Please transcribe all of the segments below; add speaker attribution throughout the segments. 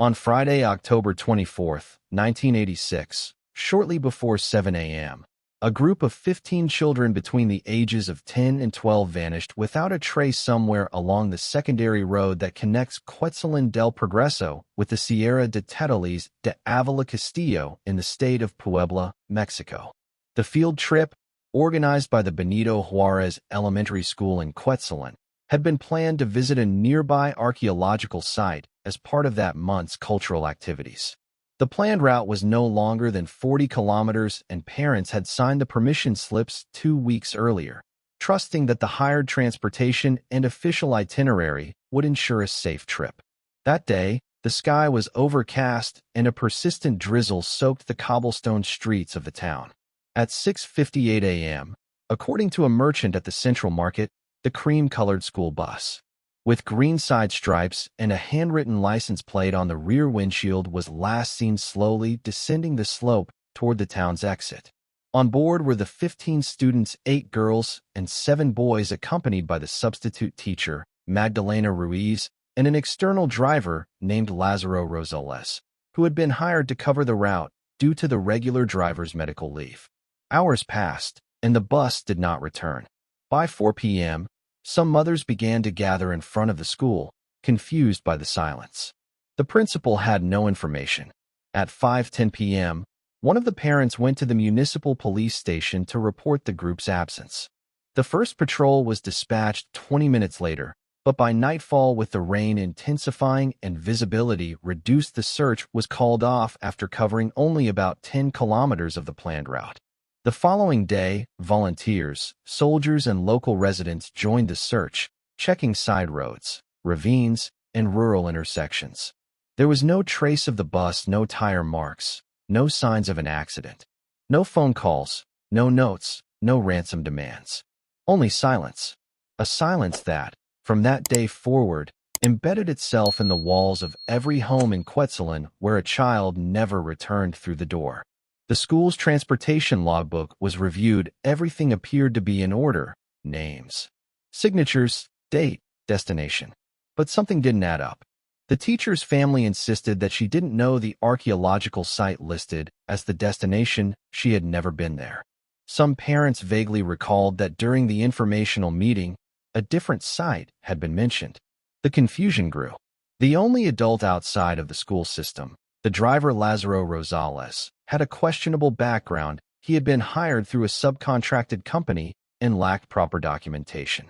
Speaker 1: On Friday, October 24th, 1986, shortly before 7 a.m., a group of 15 children between the ages of 10 and 12 vanished without a trace somewhere along the secondary road that connects Quetzalén del Progreso with the Sierra de Tetules de Avila Castillo in the state of Puebla, Mexico. The field trip, organized by the Benito Juarez Elementary School in Quetzalén, had been planned to visit a nearby archaeological site as part of that month's cultural activities. The planned route was no longer than 40 kilometers, and parents had signed the permission slips 2 weeks earlier, trusting that the hired transportation and official itinerary would ensure a safe trip. That day, the sky was overcast and a persistent drizzle soaked the cobblestone streets of the town. At 6:58 a.m., according to a merchant at the Central Market, the cream-colored school bus, with green side stripes and a handwritten license plate on the rear windshield, was last seen slowly descending the slope toward the town's exit. On board were the 15 students, 8 girls and 7 boys, accompanied by the substitute teacher, Magdalena Ruiz, and an external driver named Lázaro Rosales, who had been hired to cover the route due to the regular driver's medical leave. Hours passed, and the bus did not return. By 4 p.m., some mothers began to gather in front of the school, confused by the silence. The principal had no information. At 5:10 p.m., one of the parents went to the municipal police station to report the group's absence. The first patrol was dispatched 20 minutes later, but by nightfall, with the rain intensifying and visibility reduced, the search was called off after covering only about 10 kilometers of the planned route. The following day, volunteers, soldiers, and local residents joined the search, checking side roads, ravines, and rural intersections. There was no trace of the bus, no tire marks, no signs of an accident, no phone calls, no notes, no ransom demands. Only silence. A silence that, from that day forward, embedded itself in the walls of every home in Quetzalén where a child never returned through the door. The school's transportation logbook was reviewed. Everything appeared to be in order: names, signatures, date, destination. But something didn't add up. The teacher's family insisted that she didn't know the archaeological site listed as the destination. She had never been there. Some parents vaguely recalled that during the informational meeting, a different site had been mentioned. The confusion grew. The only adult outside of the school system, the driver Lázaro Rosales, had a questionable background. He had been hired through a subcontracted company and lacked proper documentation.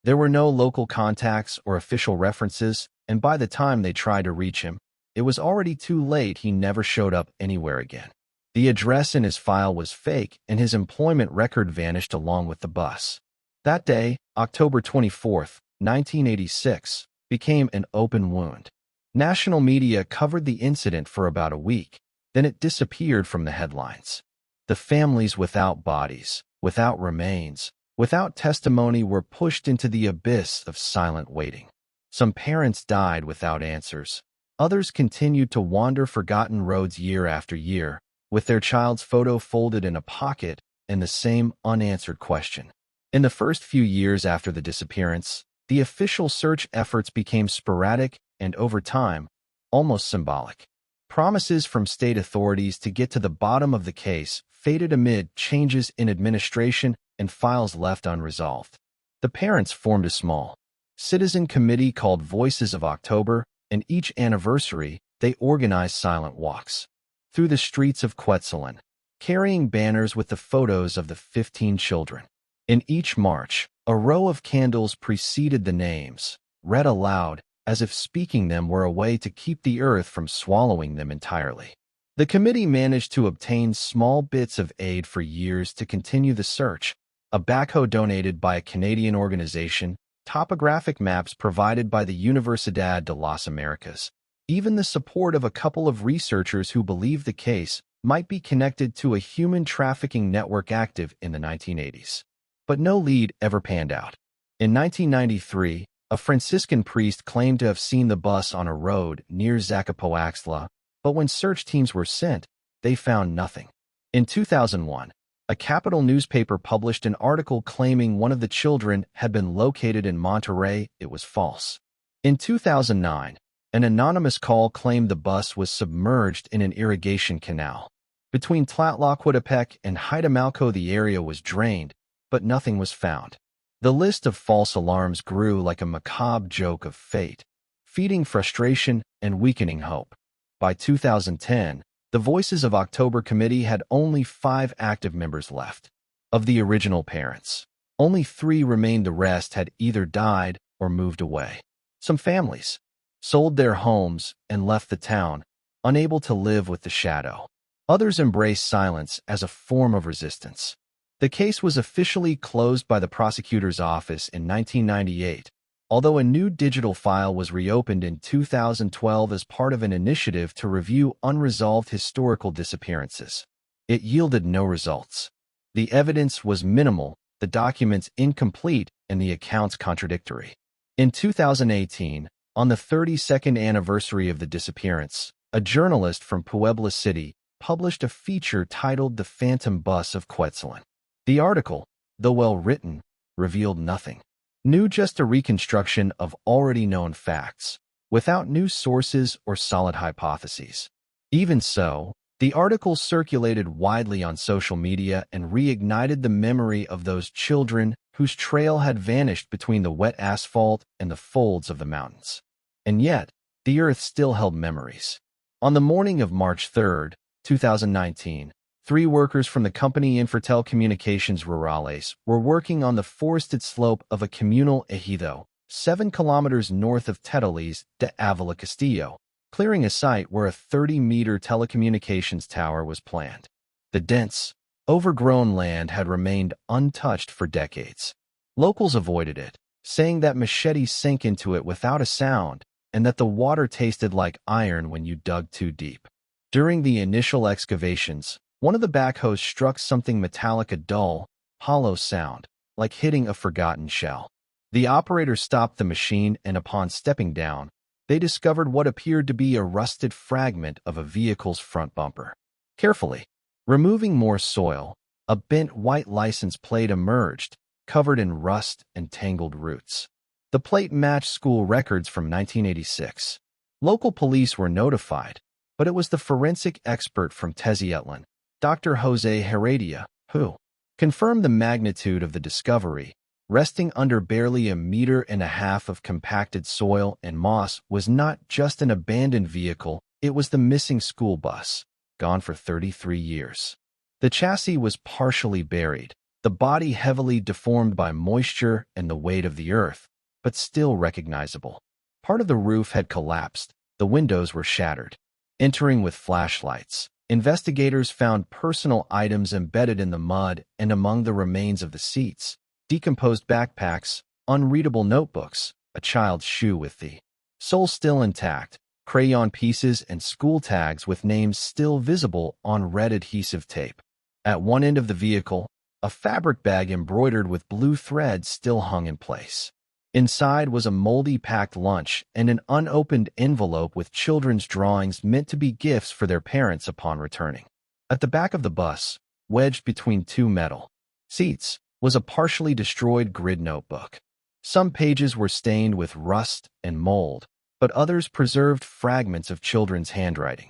Speaker 1: There were no local contacts or official references, and by the time they tried to reach him, it was already too late. He never showed up anywhere again. The address in his file was fake, and his employment record vanished along with the bus. That day, October 24th, 1986, became an open wound. National media covered the incident for about a week. Then it disappeared from the headlines. The families without bodies, without remains, without testimony were pushed into the abyss of silent waiting. Some parents died without answers. Others continued to wander forgotten roads year after year, with their child's photo folded in a pocket and the same unanswered question. In the first few years after the disappearance, the official search efforts became sporadic and, over time, almost symbolic. Promises from state authorities to get to the bottom of the case faded amid changes in administration and files left unresolved. The parents formed a small citizen committee called Voices of October, and each anniversary they organized silent walks through the streets of Quetzalén, carrying banners with the photos of the 15 children. In each march, a row of candles preceded the names, read aloud, as if speaking them were a way to keep the earth from swallowing them entirely. The committee managed to obtain small bits of aid for years to continue the search: a backhoe donated by a Canadian organization, topographic maps provided by the Universidad de las Americas, even the support of a couple of researchers who believed the case might be connected to a human trafficking network active in the 1980s. But no lead ever panned out. In 1993, a Franciscan priest claimed to have seen the bus on a road near Zacapoaxtla, but when search teams were sent, they found nothing. In 2001, a capital newspaper published an article claiming one of the children had been located in Monterrey. It was false. In 2009, An anonymous call claimed the bus was submerged in an irrigation canal. Between Tlatlauquitepec and Haitamalco, the area was drained, but nothing was found. The list of false alarms grew like a macabre joke of fate, feeding frustration and weakening hope. By 2010, the Voices of October Committee had only 5 active members left. Of the original parents, only 3 remained. The rest had either died or moved away. Some families sold their homes and left the town, unable to live with the shadow. Others embraced silence as a form of resistance. The case was officially closed by the prosecutor's office in 1998, although a new digital file was reopened in 2012 as part of an initiative to review unresolved historical disappearances. It yielded no results. The evidence was minimal, the documents incomplete, and the accounts contradictory. In 2018, on the 32nd anniversary of the disappearance, a journalist from Puebla City published a feature titled The Phantom Bus of Quetzalén. The article, though well-written, revealed nothing new, just a reconstruction of already known facts, without new sources or solid hypotheses. Even so, the article circulated widely on social media and reignited the memory of those children whose trail had vanished between the wet asphalt and the folds of the mountains. And yet, the earth still held memories. On the morning of March 3, 2019, 3 workers from the company Infratel Communications Rurales were working on the forested slope of a communal ejido, 7 kilometers north of Tetalís de Avila Castillo, clearing a site where a 30-meter telecommunications tower was planned. The dense, overgrown land had remained untouched for decades. Locals avoided it, saying that machetes sank into it without a sound and that the water tasted like iron when you dug too deep. During the initial excavations, one of the backhoes struck something metallic, a dull, hollow sound, like hitting a forgotten shell. The operator stopped the machine, and upon stepping down, they discovered what appeared to be a rusted fragment of a vehicle's front bumper. Carefully removing more soil, a bent white license plate emerged, covered in rust and tangled roots. The plate matched school records from 1986. Local police were notified, but it was the forensic expert from Tezcatlipan, Dr. Jose Heredia, who confirmed the magnitude of the discovery. Resting under barely 1.5 meters of compacted soil and moss was not just an abandoned vehicle, it was the missing school bus, gone for 33 years. The chassis was partially buried, the body heavily deformed by moisture and the weight of the earth, but still recognizable. Part of the roof had collapsed, the windows were shattered. Entering with flashlights, investigators found personal items embedded in the mud and among the remains of the seats, decomposed backpacks, unreadable notebooks, a child's shoe with the sole still intact, crayon pieces, and school tags with names still visible on red adhesive tape. At one end of the vehicle, a fabric bag embroidered with blue thread still hung in place. Inside was a moldy packed lunch and an unopened envelope with children's drawings meant to be gifts for their parents upon returning. At the back of the bus, wedged between 2 metal seats, was a partially destroyed grid notebook. Some pages were stained with rust and mold, but others preserved fragments of children's handwriting.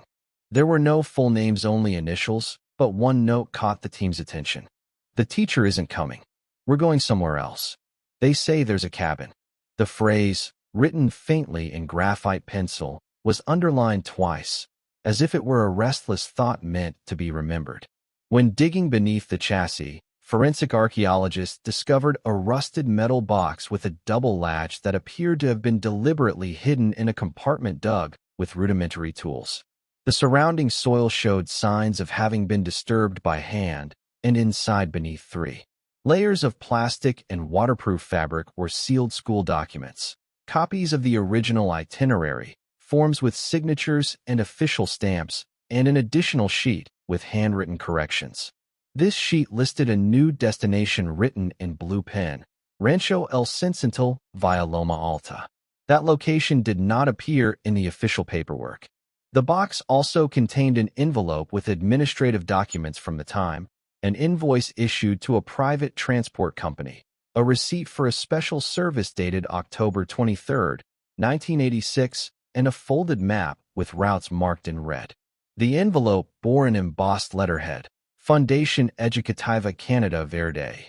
Speaker 1: There were no full names, only initials, but one note caught the team's attention. "The teacher isn't coming. We're going somewhere else. They say there's a cabin." The phrase, written faintly in graphite pencil, was underlined twice, as if it were a restless thought meant to be remembered. When digging beneath the chassis, forensic archaeologists discovered a rusted metal box with a double latch that appeared to have been deliberately hidden in a compartment dug with rudimentary tools. The surrounding soil showed signs of having been disturbed by hand, and inside, beneath 3 layers of plastic and waterproof fabric, were sealed school documents, copies of the original itinerary, forms with signatures and official stamps, and an additional sheet with handwritten corrections. This sheet listed a new destination written in blue pen, Rancho El Cincental via Loma Alta. That location did not appear in the official paperwork. The box also contained an envelope with administrative documents from the time, an invoice issued to a private transport company, a receipt for a special service dated October 23, 1986, and a folded map with routes marked in red. The envelope bore an embossed letterhead, Fondation Educativa Canada Verde,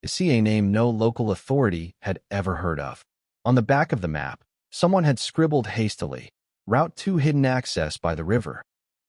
Speaker 1: a name no local authority had ever heard of. On the back of the map, someone had scribbled hastily, Route 2 hidden access by the river.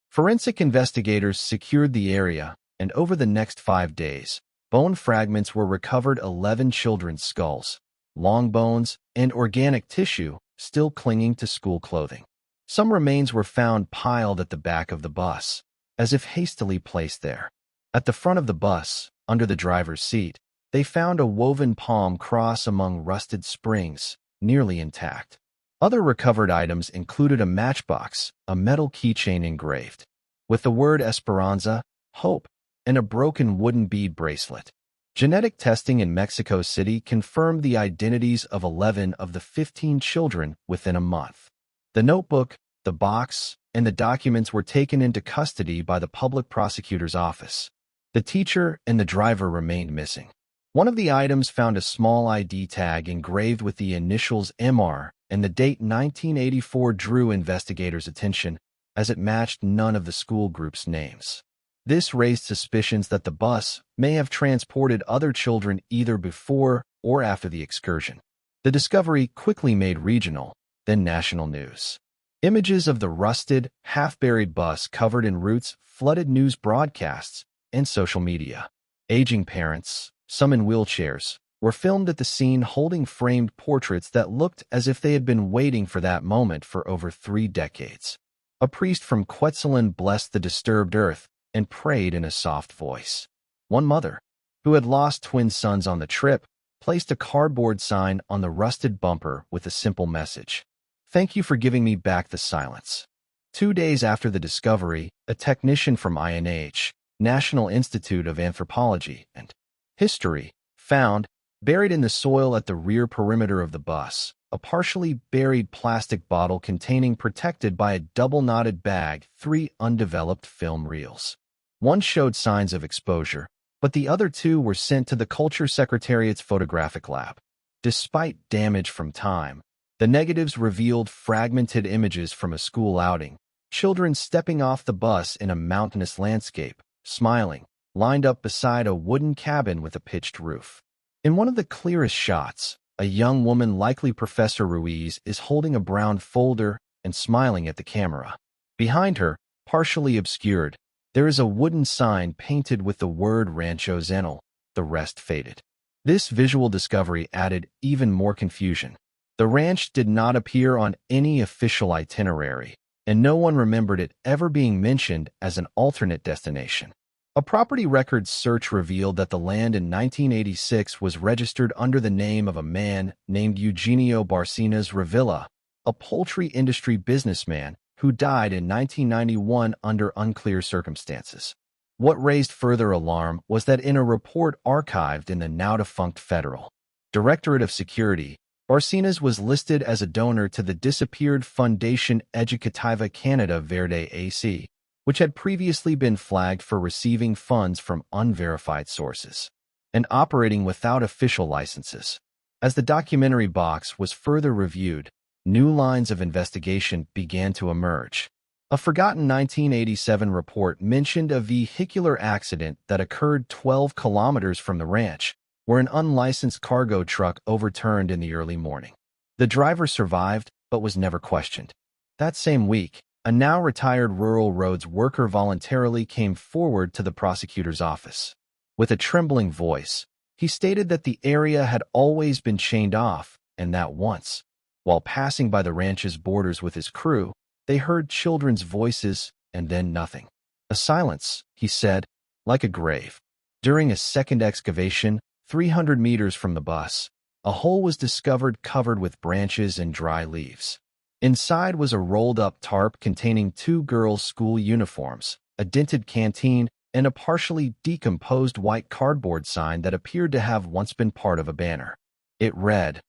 Speaker 1: Forensic investigators secured the area, and over the next 5 days, bone fragments were recovered 11 children's skulls, long bones, and organic tissue still clinging to school clothing. Some remains were found piled at the back of the bus, as if hastily placed there. At the front of the bus, under the driver's seat, they found a woven palm cross among rusted springs, nearly intact. Other recovered items included a matchbox, a metal keychain engraved with the word Esperanza, hope, and a broken wooden bead bracelet. Genetic testing in Mexico City confirmed the identities of 11 of the 15 children within a month. The notebook, the box, and the documents were taken into custody by the public prosecutor's office. The teacher and the driver remained missing. One of the items found a small ID tag engraved with the initials MR, and the date 1984 drew investigators' attention, as it matched none of the school group's names. This raised suspicions that the bus may have transported other children either before or after the excursion. The discovery quickly made regional, then national news. Images of the rusted, half-buried bus covered in roots flooded news broadcasts and social media. Aging parents, some in wheelchairs, were filmed at the scene holding framed portraits that looked as if they had been waiting for that moment for over 3 decades. A priest from Quetzalcoatl blessed the disturbed earth and prayed in a soft voice. One mother, who had lost twin sons on the trip, placed a cardboard sign on the rusted bumper with a simple message: "Thank you for giving me back the silence." 2 days after the discovery, a technician from INH, National Institute of Anthropology and History, found, buried in the soil at the rear perimeter of the bus, a partially buried plastic bottle containing, protected by a double-knotted bag, 3 undeveloped film reels. One showed signs of exposure, but the other 2 were sent to the Culture Secretariat's photographic lab. Despite damage from time, the negatives revealed fragmented images from a school outing, children stepping off the bus in a mountainous landscape, smiling, lined up beside a wooden cabin with a pitched roof. In one of the clearest shots, a young woman, likely Professor Ruiz, is holding a brown folder and smiling at the camera. Behind her, partially obscured, there is a wooden sign painted with the word Rancho Zenal, the rest faded. This visual discovery added even more confusion. The ranch did not appear on any official itinerary, and no one remembered it ever being mentioned as an alternate destination. A property records search revealed that the land in 1986 was registered under the name of a man named Eugenio Barcenas Revilla, a poultry industry businessman who died in 1991 under unclear circumstances. What raised further alarm was that in a report archived in the now-defunct Federal Directorate of Security, Barcenas was listed as a donor to the disappeared Fondation Educativa Canada Verde AC, which had previously been flagged for receiving funds from unverified sources and operating without official licenses. As the documentary box was further reviewed, new lines of investigation began to emerge. A forgotten 1987 report mentioned a vehicular accident that occurred 12 kilometers from the ranch, where an unlicensed cargo truck overturned in the early morning. The driver survived, but was never questioned. That same week, a now-retired rural roads worker voluntarily came forward to the prosecutor's office. With a trembling voice, he stated that the area had always been chained off, and that once, while passing by the ranch's borders with his crew, they heard children's voices and then nothing. A silence, he said, like a grave. During a second excavation, 300 meters from the bus, a hole was discovered covered with branches and dry leaves. Inside was a rolled-up tarp containing 2 girls' school uniforms, a dented canteen, and a partially decomposed white cardboard sign that appeared to have once been part of a banner. It read,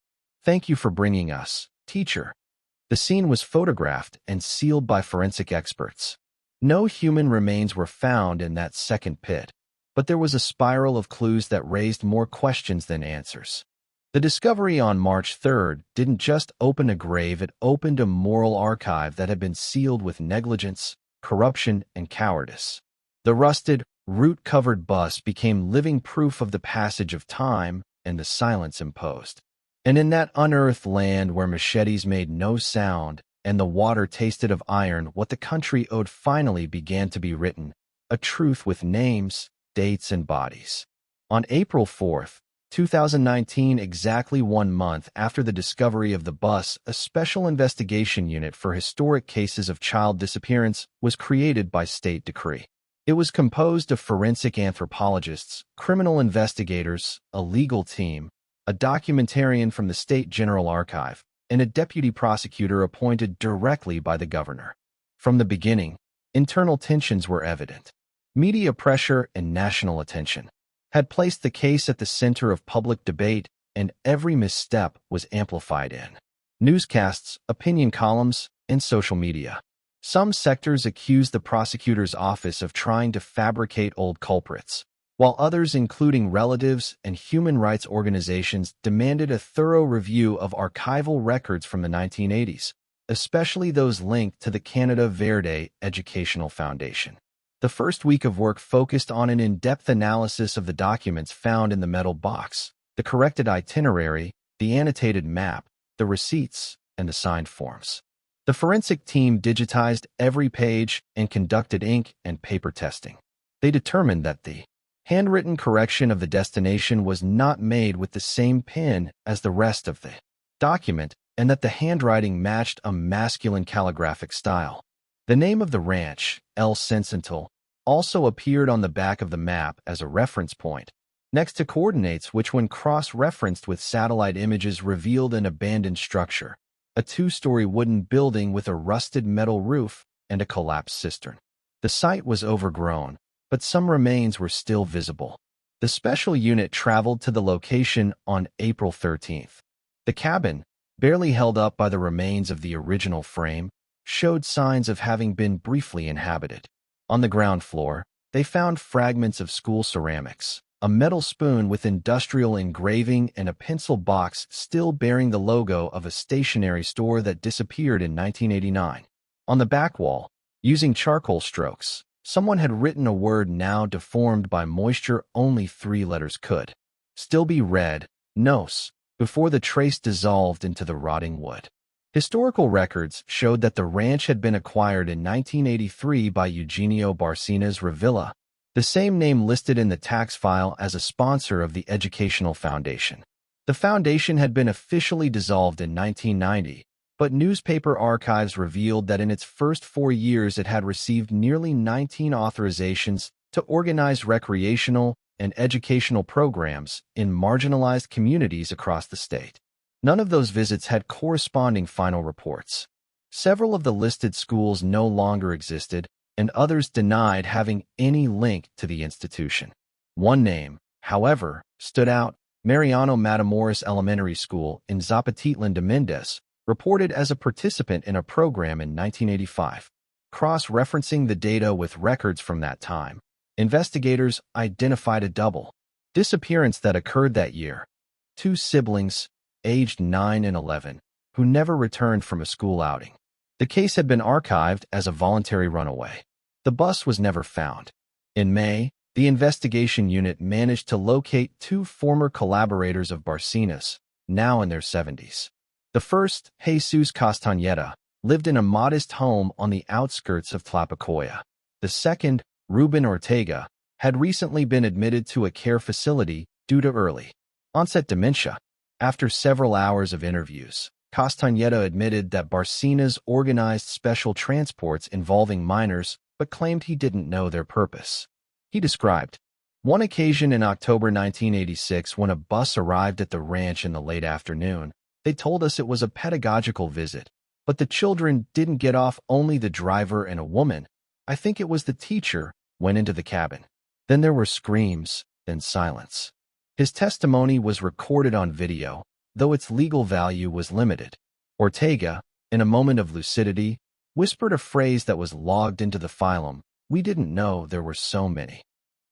Speaker 1: "Thank you for bringing us, teacher." The scene was photographed and sealed by forensic experts. No human remains were found in that second pit, but there was a spiral of clues that raised more questions than answers. The discovery on March 3rd didn't just open a grave, it opened a moral archive that had been sealed with negligence, corruption, and cowardice. The rusted, root-covered bust became living proof of the passage of time and the silence imposed. And in that unearthed land where machetes made no sound and the water tasted of iron, what the country owed finally began to be written, a truth with names, dates, and bodies. On April 4th, 2019, exactly 1 month after the discovery of the bus, a special investigation unit for historic cases of child disappearance was created by state decree. It was composed of forensic anthropologists, criminal investigators, a legal team, a documentarian from the State General Archive, and a deputy prosecutor appointed directly by the governor. From the beginning, internal tensions were evident. Media pressure and national attention had placed the case at the center of public debate, and every misstep was amplified in newscasts, opinion columns, and social media. Some sectors accused the prosecutor's office of trying to fabricate old culprits, while others, including relatives and human rights organizations, demanded a thorough review of archival records from the 1980s, especially those linked to the Canada Verde Educational Foundation. The first week of work focused on an in-depth analysis of the documents found in the metal box, the corrected itinerary, the annotated map, the receipts, and the signed forms. The forensic team digitized every page and conducted ink and paper testing. They determined that the handwritten correction of the destination was not made with the same pen as the rest of the document, and that the handwriting matched a masculine calligraphic style. The name of the ranch, El Sentinel, also appeared on the back of the map as a reference point, next to coordinates which, when cross-referenced with satellite images, revealed an abandoned structure, a 2-story wooden building with a rusted metal roof and a collapsed cistern. The site was overgrown, but some remains were still visible. The special unit traveled to the location on April 13th. The cabin, barely held up by the remains of the original frame, showed signs of having been briefly inhabited. On the ground floor, they found fragments of school ceramics, a metal spoon with industrial engraving, and a pencil box still bearing the logo of a stationery store that disappeared in 1989. On the back wall, using charcoal strokes, someone had written a word now deformed by moisture. Only 3 letters could still be read, nos, before the trace dissolved into the rotting wood. Historical records showed that the ranch had been acquired in 1983 by Eugenio Barcenas Revilla, the same name listed in the tax file as a sponsor of the Educational Foundation. The foundation had been officially dissolved in 1990, but newspaper archives revealed that in its first 4 years it had received nearly 19 authorizations to organize recreational and educational programs in marginalized communities across the state. None of those visits had corresponding final reports. Several of the listed schools no longer existed, and others denied having any link to the institution. One name, however, stood out: Mariano Matamoros Elementary School in Zapatitlan de Mendez, reported as a participant in a program in 1985. Cross-referencing the data with records from that time, investigators identified a double disappearance that occurred that year. 2 siblings, aged 9 and 11, who never returned from a school outing. The case had been archived as a voluntary runaway. The bus was never found. In May, the investigation unit managed to locate 2 former collaborators of Barcenas, now in their 70s. The first, Jesus Castañeda, lived in a modest home on the outskirts of Tlapacoya. The second, Ruben Ortega, had recently been admitted to a care facility due to early onset dementia. After several hours of interviews, Castañeda admitted that Barcenas organized special transports involving minors, but claimed he didn't know their purpose. He described one occasion in October 1986 when a bus arrived at the ranch in the late afternoon. They told us it was a pedagogical visit, but the children didn't get off. Only the driver and a woman, I think it was the teacher, went into the cabin. Then there were screams, then silence. His testimony was recorded on video, though its legal value was limited. Ortega, in a moment of lucidity, whispered a phrase that was logged into the phylum: "We didn't know there were so many.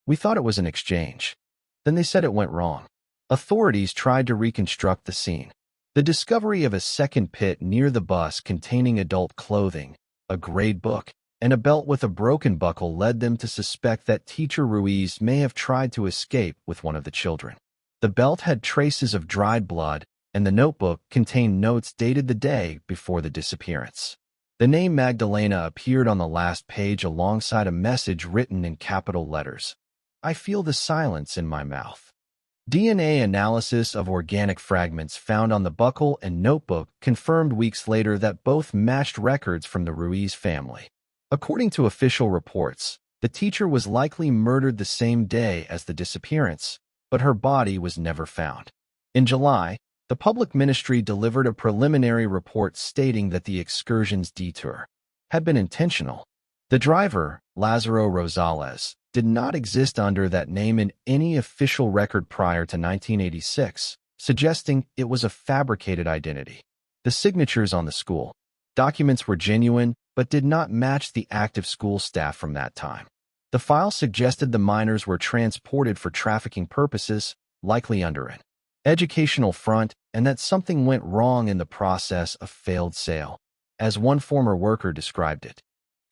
Speaker 1: We thought it was an exchange." Then they said it went wrong. Authorities tried to reconstruct the scene. The discovery of a second pit near the bus containing adult clothing, a grade book, and a belt with a broken buckle led them to suspect that teacher Ruiz may have tried to escape with one of the children. The belt had traces of dried blood, and the notebook contained notes dated the day before the disappearance. The name Magdalena appeared on the last page alongside a message written in capital letters. I feel the silence in my mouth. DNA analysis of organic fragments found on the buckle and notebook confirmed weeks later that both matched records from the Ruiz family. According to official reports, the teacher was likely murdered the same day as the disappearance, but her body was never found. In July, the public ministry delivered a preliminary report stating that the excursion's detour had been intentional. The driver, Lázaro Rosales, did not exist under that name in any official record prior to 1986, suggesting it was a fabricated identity. The signatures on the school documents were genuine but did not match the active school staff from that time. The file suggested the minors were transported for trafficking purposes, likely under an educational front, and that something went wrong in the process of failed sale, as one former worker described it.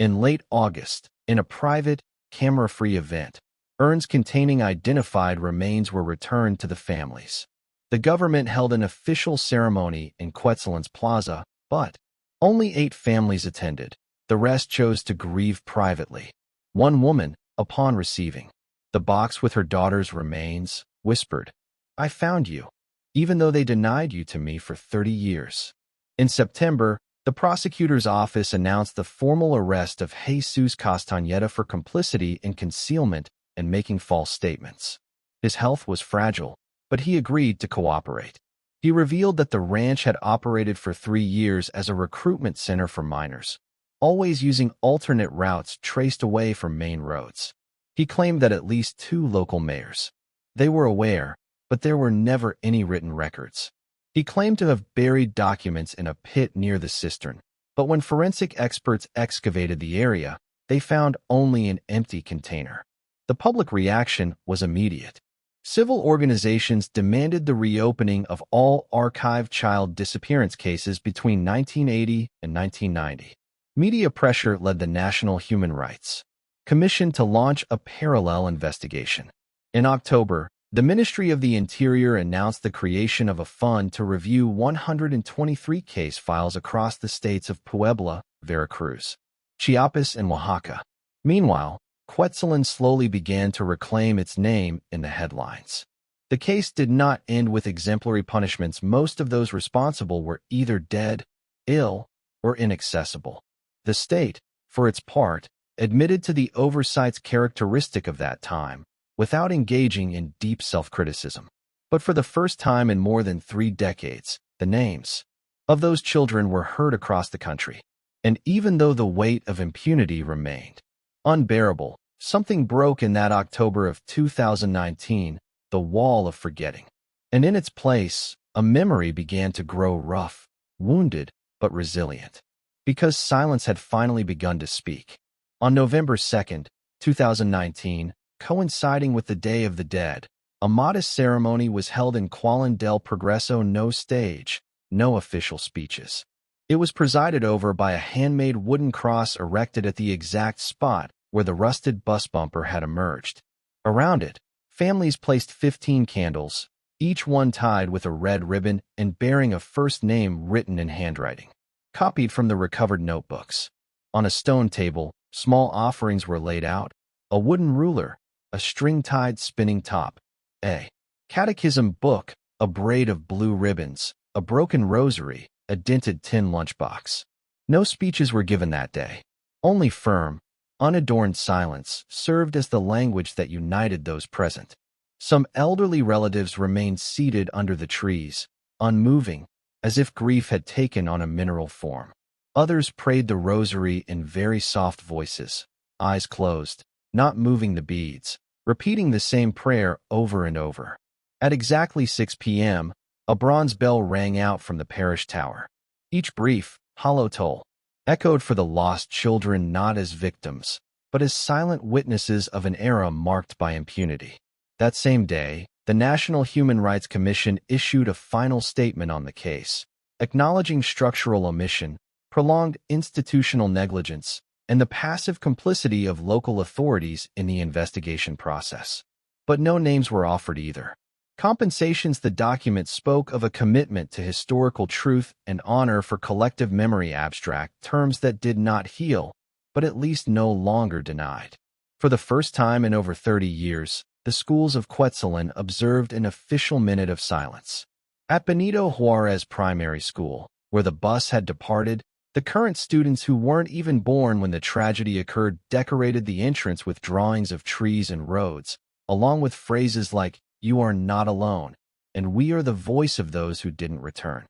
Speaker 1: In late August, in a private, camera-free event, urns containing identified remains were returned to the families. The government held an official ceremony in Quetzalans Plaza, but only 8 families attended. The rest chose to grieve privately. One woman, upon receiving the box with her daughter's remains, whispered, "I found you, even though they denied you to me for 30 years." In September, the prosecutor's office announced the formal arrest of Jesus Castañeda for complicity in concealment and making false statements. His health was fragile, but he agreed to cooperate. He revealed that the ranch had operated for 3 years as a recruitment center for minors, always using alternate routes traced away from main roads. He claimed that at least 2 local mayors. They were aware, but there were never any written records. He claimed to have buried documents in a pit near the cistern, but when forensic experts excavated the area, they found only an empty container. The public reaction was immediate. Civil organizations demanded the reopening of all archived child disappearance cases between 1980 and 1990. Media pressure led the National Human Rights Commission to launch a parallel investigation. In October, the Ministry of the Interior announced the creation of a fund to review 123 case files across the states of Puebla, Veracruz, Chiapas, and Oaxaca. Meanwhile, Quetzalan slowly began to reclaim its name in the headlines. The case did not end with exemplary punishments. Most of those responsible were either dead, ill, or inaccessible. The state, for its part, admitted to the oversights characteristic of that time, without engaging in deep self-criticism. But for the first time in more than 3 decades, the names of those children were heard across the country. And even though the weight of impunity remained unbearable, something broke in that October of 2019, the wall of forgetting. And in its place, a memory began to grow rough, wounded, but resilient. Because silence had finally begun to speak. On November 2nd, 2019, coinciding with the Day of the Dead, a modest ceremony was held in Cualan del Progreso. No stage, no official speeches. It was presided over by a handmade wooden cross erected at the exact spot where the rusted bus bumper had emerged. Around it, families placed 15 candles, each one tied with a red ribbon and bearing a first name written in handwriting, copied from the recovered notebooks. On a stone table, small offerings were laid out: a wooden ruler, a string-tied spinning top, a catechism book, a braid of blue ribbons, a broken rosary, a dented tin lunchbox. No speeches were given that day. Only firm, unadorned silence served as the language that united those present. Some elderly relatives remained seated under the trees, unmoving, as if grief had taken on a mineral form. Others prayed the rosary in very soft voices, eyes closed, not moving the beads, repeating the same prayer over and over. At exactly 6 p.m., a bronze bell rang out from the parish tower. Each brief, hollow toll echoed for the lost children, not as victims, but as silent witnesses of an era marked by impunity. That same day, the National Human Rights Commission issued a final statement on the case, acknowledging structural omission, prolonged institutional negligence, and the passive complicity of local authorities in the investigation process. But no names were offered either. Compensations. The document spoke of a commitment to historical truth and honor for collective memory, abstract terms that did not heal, but at least no longer denied. For the first time in over 30 years, the schools of Quetzalén observed an official minute of silence. At Benito Juarez Primary School, where the bus had departed, the current students who weren't even born when the tragedy occurred decorated the entrance with drawings of trees and roads, along with phrases like, "You are not alone," and "We are the voice of those who didn't return."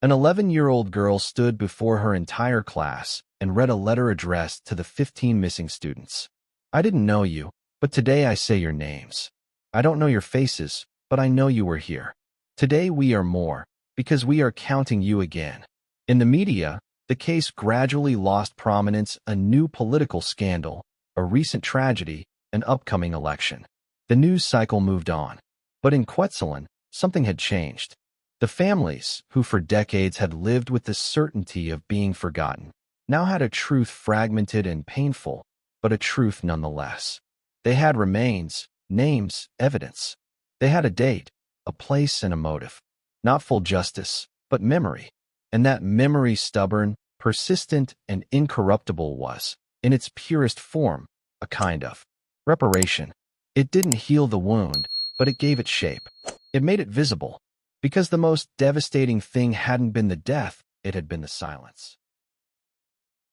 Speaker 1: An 11-year-old girl stood before her entire class and read a letter addressed to the 15 missing students. "I didn't know you, but today I say your names. I don't know your faces, but I know you were here. Today we are more, because we are counting you again." In the media, the case gradually lost prominence. A new political scandal, a recent tragedy, an upcoming election. The news cycle moved on. But in Quetzalén, something had changed. The families, who for decades had lived with the certainty of being forgotten, now had a truth fragmented and painful, but a truth nonetheless. They had remains, names, evidence. They had a date, a place, and a motive. Not full justice, but memory. And that memory, stubborn, persistent, and incorruptible, was, in its purest form, a kind of reparation. It didn't heal the wound, but it gave it shape. It made it visible. Because the most devastating thing hadn't been the death, it had been the silence.